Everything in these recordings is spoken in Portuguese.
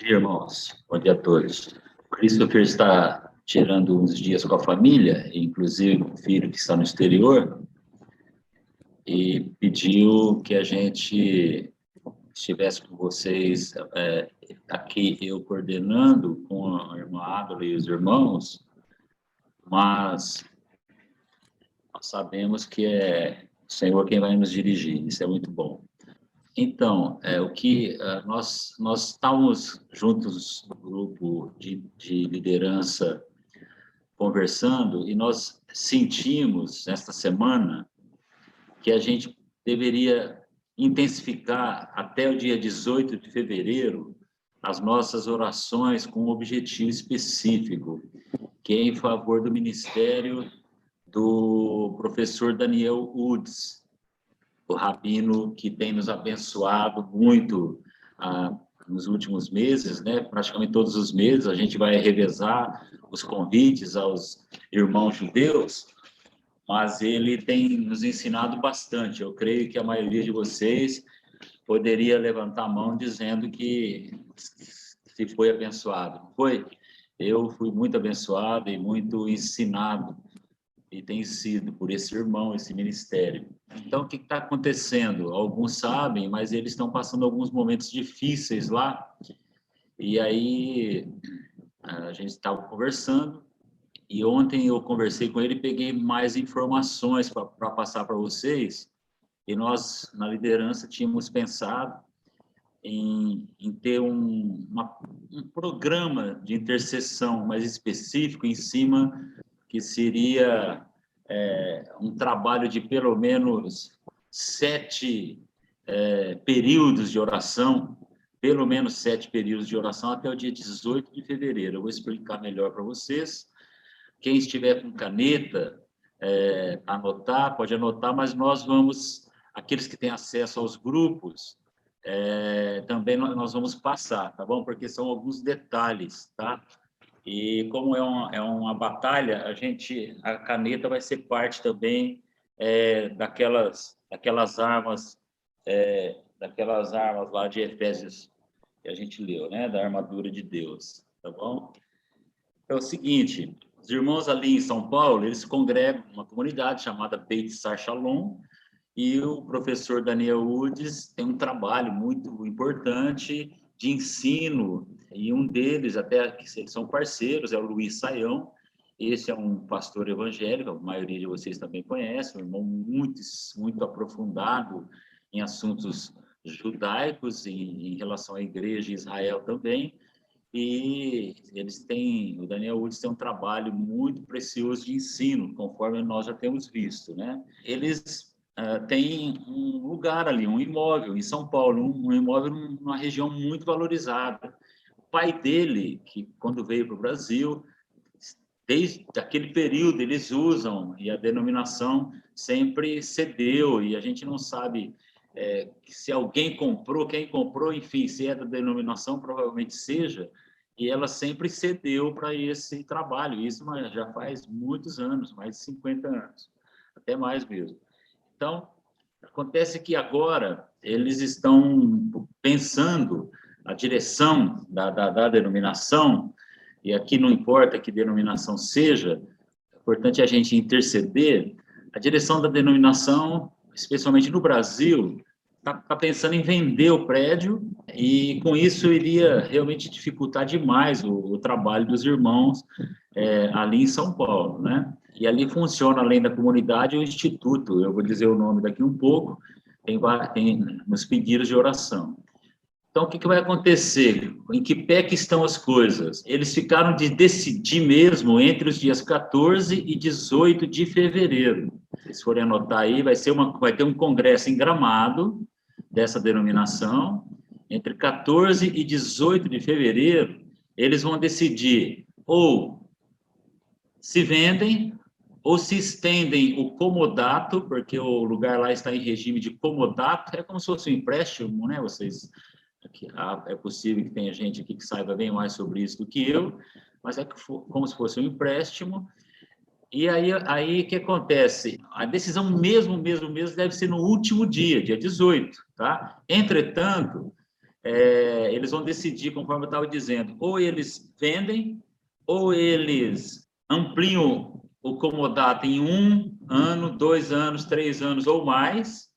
Dia, irmãos. Bom dia a todos. O Christopher está tirando uns dias com a família, inclusive o filho que está no exterior, e pediu que a gente estivesse com vocês aqui, eu coordenando com a irmã Ádila e os irmãos, mas nós sabemos que é o Senhor quem vai nos dirigir, isso é muito bom. Então, nós estávamos juntos no grupo de liderança conversando e nós sentimos esta semana que a gente deveria intensificar até o dia 18 de fevereiro as nossas orações com um objetivo específico, que é em favor do ministério do professor Daniel Woods, o rabino que tem nos abençoado muito nos últimos meses, né? Praticamente todos os meses a gente vai revezar os convites aos irmãos judeus, mas ele tem nos ensinado bastante. Eu creio que a maioria de vocês poderia levantar a mão dizendo que se foi abençoado. Foi? Eu fui muito abençoado e muito ensinado, e tem sido por esse irmão, esse ministério. Então, o que está acontecendo? Alguns sabem, mas eles estão passando alguns momentos difíceis lá, e aí a gente estava conversando, e ontem eu conversei com ele, peguei mais informações para passar para vocês, e nós, na liderança, tínhamos pensado em ter um programa de intercessão mais específico em cima, que seria um trabalho de pelo menos 7 períodos de oração, pelo menos 7 períodos de oração até o dia 18 de fevereiro. Eu vou explicar melhor para vocês. Quem estiver com caneta, anotar, pode anotar, mas nós vamos, aqueles que têm acesso aos grupos, também nós vamos passar, tá bom? Porque são alguns detalhes, tá? E como é uma batalha, a caneta vai ser parte também daquelas armas lá de Efésios que a gente leu, né? Da armadura de Deus, tá bom? É o seguinte, os irmãos ali em São Paulo, eles congregam uma comunidade chamada Beit Sar Shalom, e o professor Daniel Woods tem um trabalho muito importante de ensino, e um deles, até que eles são parceiros, é o Luiz Saião. Esse é um pastor evangélico, a maioria de vocês também conhece, um irmão muito aprofundado em assuntos judaicos, em relação à igreja de Israel também, e o Daniel Woods tem um trabalho muito precioso de ensino, conforme nós já temos visto, né? Eles têm um lugar ali, um imóvel em São Paulo, um imóvel numa região muito valorizada. O pai dele, que quando veio para o Brasil, desde aquele período eles usam, e a denominação sempre cedeu, e a gente não sabe se alguém comprou, quem comprou, enfim, se é da denominação, provavelmente seja, e ela sempre cedeu para esse trabalho, isso já faz muitos anos, mais de 50 anos, até mais mesmo. Então, acontece que agora eles estão pensando a direção da denominação, e aqui não importa que denominação seja, é importante a gente interceder. A direção da denominação, especialmente no Brasil, está pensando em vender o prédio, e com isso iria realmente dificultar demais o trabalho dos irmãos ali em São Paulo, né? E ali funciona, além da comunidade, o instituto. Eu vou dizer o nome daqui um pouco. Tem nos pedidos de oração. Então, o que vai acontecer? Em que pé que estão as coisas? Eles ficaram de decidir mesmo entre os dias 14 e 18 de fevereiro. Se vocês forem anotar aí, vai ter um congresso em Gramado, dessa denominação. Entre 14 e 18 de fevereiro, eles vão decidir ou se vendem ou se estendem o comodato, porque o lugar lá está em regime de comodato, é como se fosse um empréstimo, né? É possível que tenha gente aqui que saiba bem mais sobre isso do que eu, mas é como se fosse um empréstimo. E aí o que acontece? A decisão mesmo deve ser no último dia 18, tá? Entretanto, eles vão decidir, conforme eu estava dizendo, ou eles vendem, ou eles ampliam o comodato em 1 ano, 2 anos, 3 anos ou mais,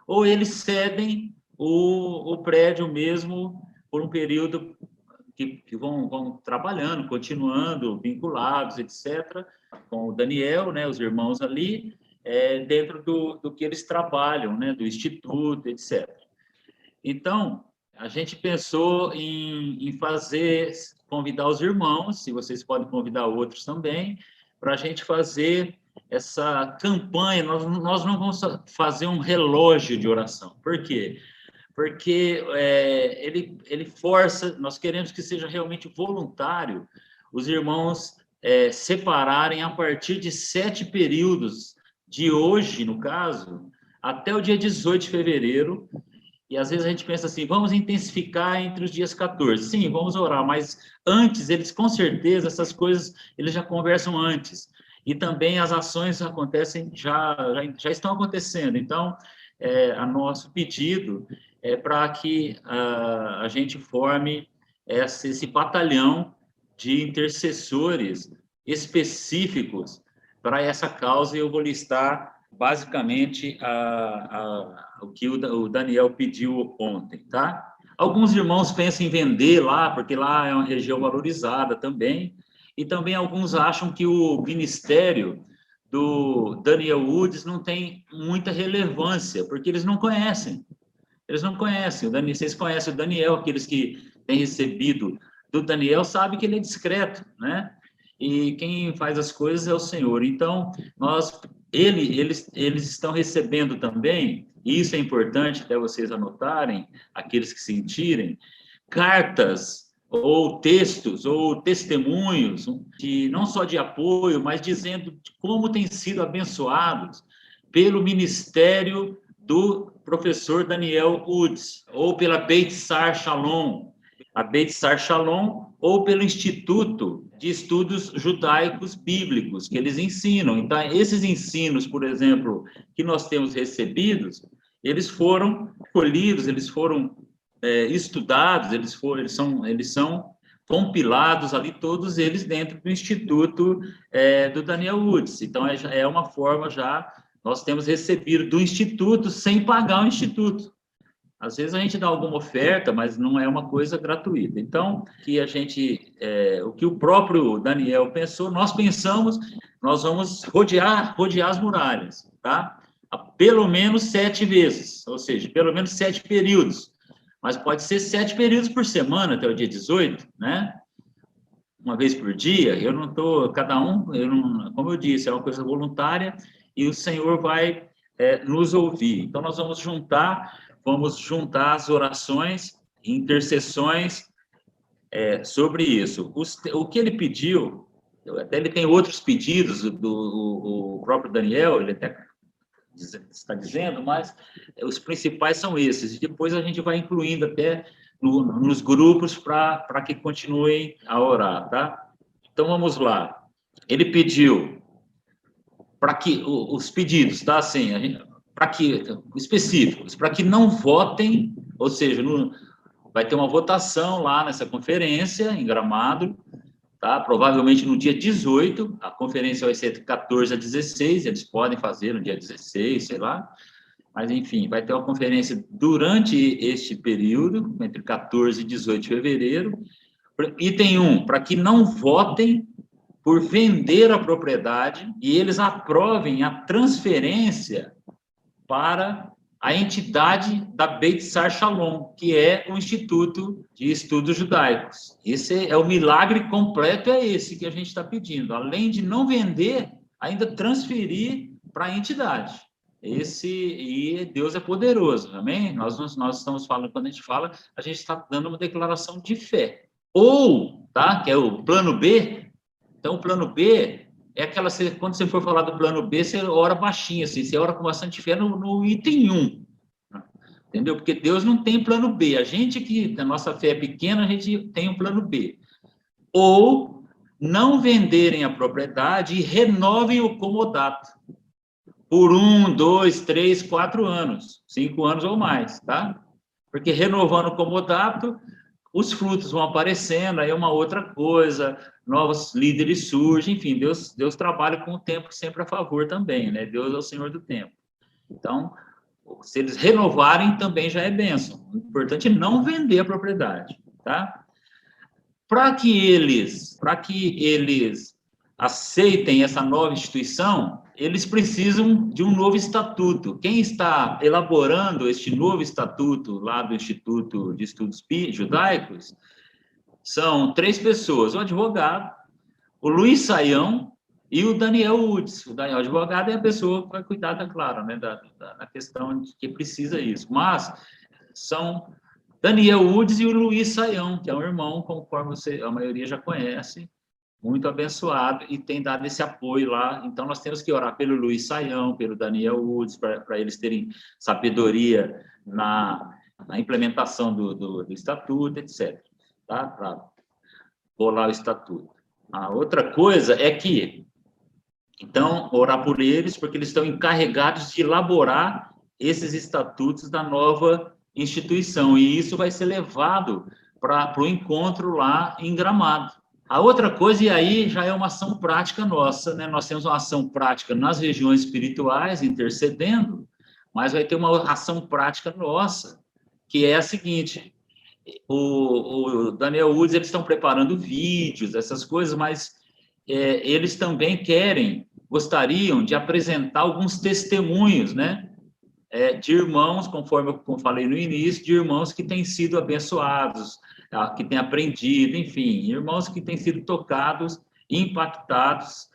ou eles cedem o prédio mesmo por um período que vão trabalhando, continuando, vinculados, etc., com o Daniel, né, os irmãos ali, dentro do que eles trabalham, né, do instituto, etc. Então, a gente pensou em convidar os irmãos, se vocês podem convidar outros também, para a gente fazer essa campanha. Nós não vamos fazer um relógio de oração. Por quê? Porque ele força, nós queremos que seja realmente voluntário os irmãos separarem a partir de 7 períodos, de hoje, no caso, até o dia 18 de fevereiro, e às vezes a gente pensa assim, vamos intensificar entre os dias 14. Sim, vamos orar, mas antes, eles com certeza, essas coisas, eles já conversam antes. E também as ações acontecem, já estão acontecendo. Então, a nosso pedido é para que a gente forme esse batalhão de intercessores específicos para essa causa, e eu vou listar basicamente o que o Daniel pediu ontem, tá? Alguns irmãos pensam em vender lá, porque lá é uma região valorizada também, e também alguns acham que o ministério do Daniel Woods não tem muita relevância, porque eles não conhecem. Eles não conhecem. Vocês conhecem o Daniel, aqueles que têm recebido do Daniel sabem que ele é discreto, né? E quem faz as coisas é o Senhor. Então, eles estão recebendo também, e isso é importante até vocês anotarem, aqueles que sentirem, cartas ou textos ou testemunhos, não só de apoio, mas dizendo como têm sido abençoados pelo ministério do professor Daniel Woods, ou pela Beit Sar Shalom, a Beit Sar Shalom, ou pelo Instituto de Estudos Judaicos Bíblicos, que eles ensinam. Então, esses ensinos, por exemplo, que nós temos recebidos, eles foram colhidos, eles foram estudados, eles são compilados ali, todos eles dentro do Instituto do Daniel Woods. Então, é uma forma já, nós temos recebido do Instituto sem pagar o Instituto. Às vezes a gente dá alguma oferta, mas não é uma coisa gratuita. Então, o que o próprio Daniel pensou, nós pensamos, nós vamos rodear as muralhas, tá? Pelo menos 7 vezes, ou seja, pelo menos 7 períodos. Mas pode ser 7 períodos por semana, até o dia 18, né? Uma vez por dia, eu não estou, como eu disse, é uma coisa voluntária e o Senhor vai nos ouvir. Então, nós vamos juntar as orações, intercessões sobre isso. O que ele pediu, até ele tem outros pedidos, o próprio Daniel, ele até está dizendo, mas os principais são esses, e depois a gente vai incluindo até nos grupos para que continuem a orar, tá? Então, vamos lá. Ele pediu para que os pedidos, tá? Assim, para que específicos, para que não votem, ou seja, vai ter uma votação lá nessa conferência em Gramado, tá? Provavelmente no dia 18, a conferência vai ser de 14 a 16, eles podem fazer no dia 16, sei lá, mas enfim, vai ter uma conferência durante este período, entre 14 e 18 de fevereiro. Item 1, para que não votem por vender a propriedade e eles aprovem a transferência para a entidade da Beit Sar Shalom, que é o Instituto de Estudos Judaicos. Esse é o milagre completo, é esse que a gente está pedindo. Além de não vender, ainda transferir para a entidade. E Deus é poderoso, amém? Nós estamos falando, quando a gente está dando uma declaração de fé. Ou, tá? Que é o plano B. Então, o plano B é aquela, quando você for falar do plano B, você ora baixinho, assim, você ora com bastante fé no item 1. Entendeu? Porque Deus não tem plano B. A gente a nossa fé é pequena, a gente tem um plano B. Ou não venderem a propriedade e renovem o comodato por 1, 2, 3, 4 anos, 5 anos ou mais, tá? Porque renovando o comodato, os frutos vão aparecendo, aí é uma outra coisa, novos líderes surgem, enfim, Deus trabalha com o tempo sempre a favor também, né? Deus é o Senhor do tempo. Então, se eles renovarem, também já é bênção. O importante é não vender a propriedade, tá? Para que eles aceitem essa nova instituição, eles precisam de um novo estatuto. Quem está elaborando este novo estatuto lá do Instituto de Estudos Judaicos são 3 pessoas: o advogado, o Luiz Saião e o Daniel Udes. O Daniel advogado é a pessoa que vai cuidar, claro, né, da questão de que precisa isso. Mas são Daniel Udes e o Luiz Saião, que é um irmão, conforme a maioria já conhece, muito abençoado e tem dado esse apoio lá. Então, nós temos que orar pelo Luiz Saião, pelo Daniel Udes, para eles terem sabedoria na implementação do estatuto, etc. Tá? Para bolar o estatuto. A outra coisa é que, então, orar por eles, porque eles estão encarregados de elaborar esses estatutos da nova instituição, e isso vai ser levado para o encontro lá em Gramado. A outra coisa, e aí já é uma ação prática nossa, né? Nós temos uma ação prática nas regiões espirituais, intercedendo, mas vai ter uma ação prática nossa, que é a seguinte: o Daniel Woods, eles estão preparando vídeos, essas coisas, mas eles também gostariam de apresentar alguns testemunhos, né? De irmãos, conforme eu falei no início, de irmãos que têm sido abençoados, que têm aprendido, enfim, irmãos que têm sido tocados, impactados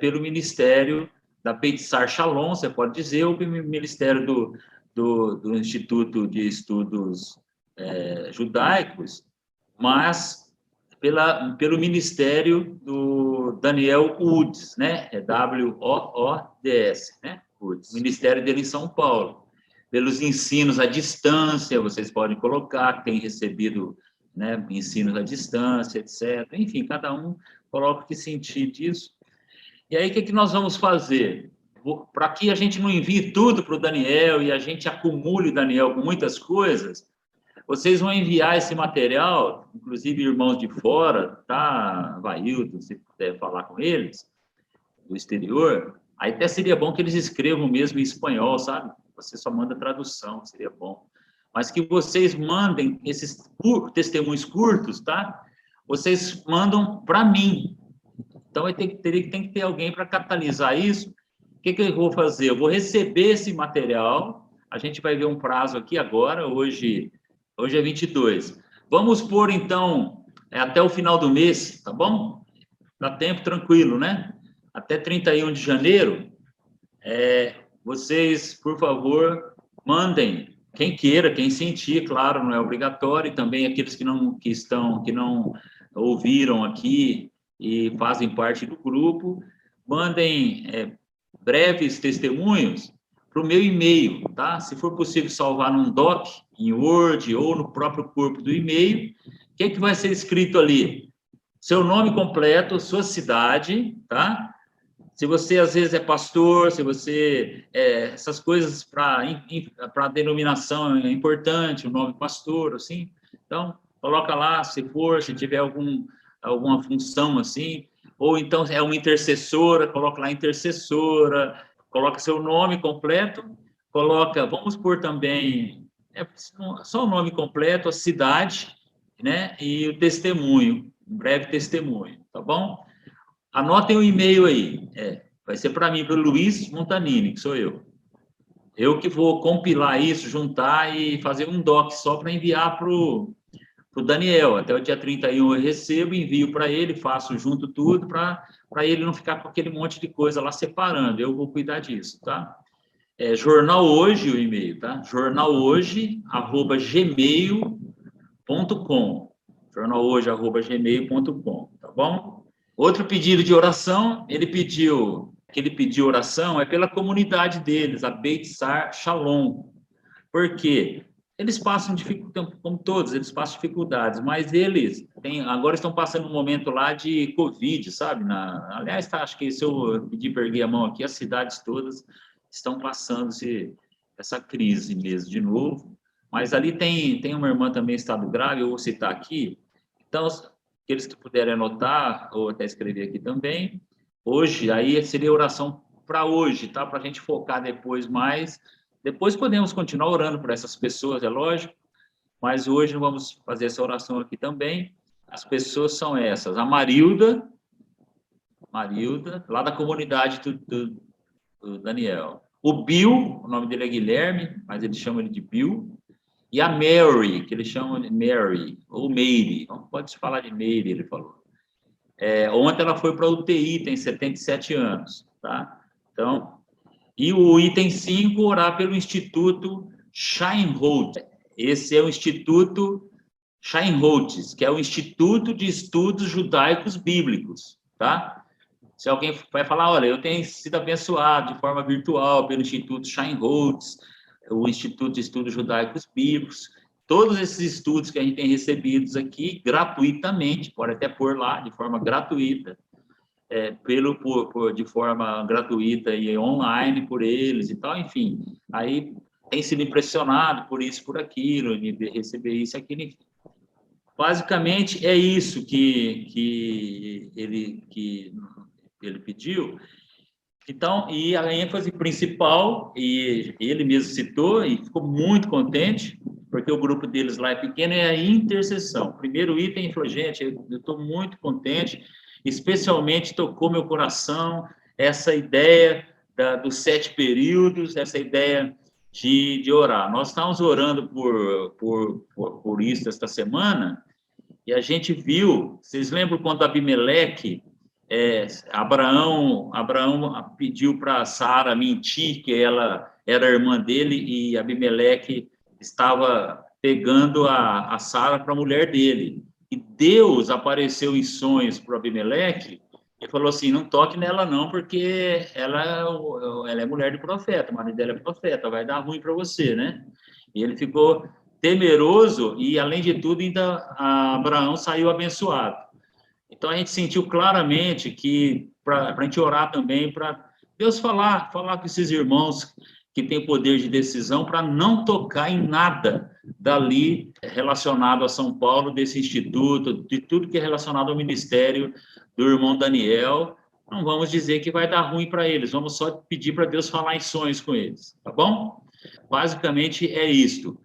pelo ministério da Beit-Sar Shalom, você pode dizer, ou pelo ministério do Instituto de Estudos Judaicos, mas pelo ministério do Daniel Woods, né? É W-O-O-D-S, né? O ministério dele em São Paulo. Pelos ensinos à distância, vocês podem colocar, que tem recebido, né, ensinos à distância, etc. Enfim, cada um coloca o que sentir disso. E aí, o que nós vamos fazer? Para que a gente não envie tudo para o Daniel e a gente acumule o Daniel com muitas coisas, vocês vão enviar esse material, inclusive irmãos de fora, tá, Vailton, se puder falar com eles, do exterior, aí até seria bom que eles escrevam mesmo em espanhol, sabe? Você só manda tradução, seria bom. Mas que vocês mandem esses testemunhos curtos, tá? Vocês mandam para mim. Então, tem que ter alguém para catalisar isso. O que eu vou fazer? Eu vou receber esse material, a gente vai ver um prazo aqui agora, hoje é 22. Vamos pôr, então, até o final do mês, tá bom? Dá tempo, tranquilo, né? Até 31 de janeiro, vocês, por favor, mandem, quem queira, quem sentir, claro, não é obrigatório, e também aqueles que não ouviram aqui e fazem parte do grupo, mandem breves testemunhos para o meu e-mail, tá? Se for possível salvar num doc, em Word ou no próprio corpo do e-mail, o que vai ser escrito ali? Seu nome completo, sua cidade, tá? Se você, às vezes, é pastor, se você... essas coisas para a denominação é importante, o nome pastor, assim. Então, coloca lá, se tiver alguma função, assim. Ou, então, é uma intercessora, coloca lá intercessora, coloca seu nome completo, vamos pôr também, só o nome completo, a cidade, né? E o testemunho, um breve testemunho, tá bom? Anotem o e-mail aí. Vai ser para mim, para o Luiz Montanini, que sou eu. Eu que vou compilar isso, juntar e fazer um doc só para enviar para o Daniel. Até o dia 31 eu recebo, envio para ele, faço junto tudo, para ele não ficar com aquele monte de coisa lá separando. Eu vou cuidar disso, tá? Jornal Hoje, o e-mail, tá? jornalhoje@gmail.com. jornalhoje@gmail.com, tá bom? Outro pedido de oração, ele pediu oração é pela comunidade deles, a Beit-Sar Shalom. Por quê? Eles passam dificuldades, como todos, eles passam dificuldades, mas eles agora estão passando um momento lá de Covid, sabe? Aliás, acho que se eu pedir para erguer a mão aqui, as cidades todas estão passando essa crise mesmo, de novo. Mas ali tem uma irmã também em estado grave, eu vou citar aqui. Então, aqueles que puderem anotar, ou até escrever aqui também, hoje, aí seria oração para hoje, tá? Para a gente focar depois mais. Depois podemos continuar orando por essas pessoas, é lógico, mas hoje vamos fazer essa oração aqui também. As pessoas são essas: a Marilda, lá da comunidade do Daniel. O Bill, o nome dele é Guilherme, mas eles chamam ele de Bill. E a Mary, que eles chamam de Mary, ou Mary, não pode se falar de Mary, ele falou. Ontem ela foi para a UTI, tem 77 anos, tá? Então, e o item 5, orar pelo Instituto Scheinholz. Esse é o Instituto Scheinholz, que é o Instituto de Estudos Judaicos Bíblicos, tá? Se alguém vai falar, olha, eu tenho sido abençoado de forma virtual pelo Instituto Scheinholz, o Instituto de Estudos Judaicos Bíblicos, todos esses estudos que a gente tem recebidos aqui gratuitamente, pode até pôr lá de forma gratuita, de forma gratuita e online por eles e tal, enfim. Aí tem sido impressionado por isso, por aquilo, de receber isso, aquilo, enfim. Basicamente é isso que ele pediu. Então, e a ênfase principal, e ele mesmo citou, e ficou muito contente, porque o grupo deles lá é pequeno, é a intercessão. Primeiro item, falou, gente, eu estou muito contente, especialmente tocou meu coração essa ideia dos 7 períodos, essa ideia de orar. Nós estávamos orando por isso esta semana, e a gente viu, vocês lembram quando Abimeleque, Abraão pediu para Sara mentir que ela era irmã dele e Abimeleque estava pegando a Sara para a mulher dele. E Deus apareceu em sonhos para Abimeleque e falou assim, não toque nela não, porque ela é mulher de profeta, o marido dela é profeta, vai dar ruim para você, né? E ele ficou temeroso e, além de tudo, ainda Abraão saiu abençoado. Então, a gente sentiu claramente que, para a gente orar também, para Deus falar com esses irmãos que têm poder de decisão, para não tocar em nada dali relacionado a São Paulo, desse instituto, de tudo que é relacionado ao ministério do irmão Daniel. Não vamos dizer que vai dar ruim para eles, vamos só pedir para Deus falar em sonhos com eles, tá bom? Basicamente é isto.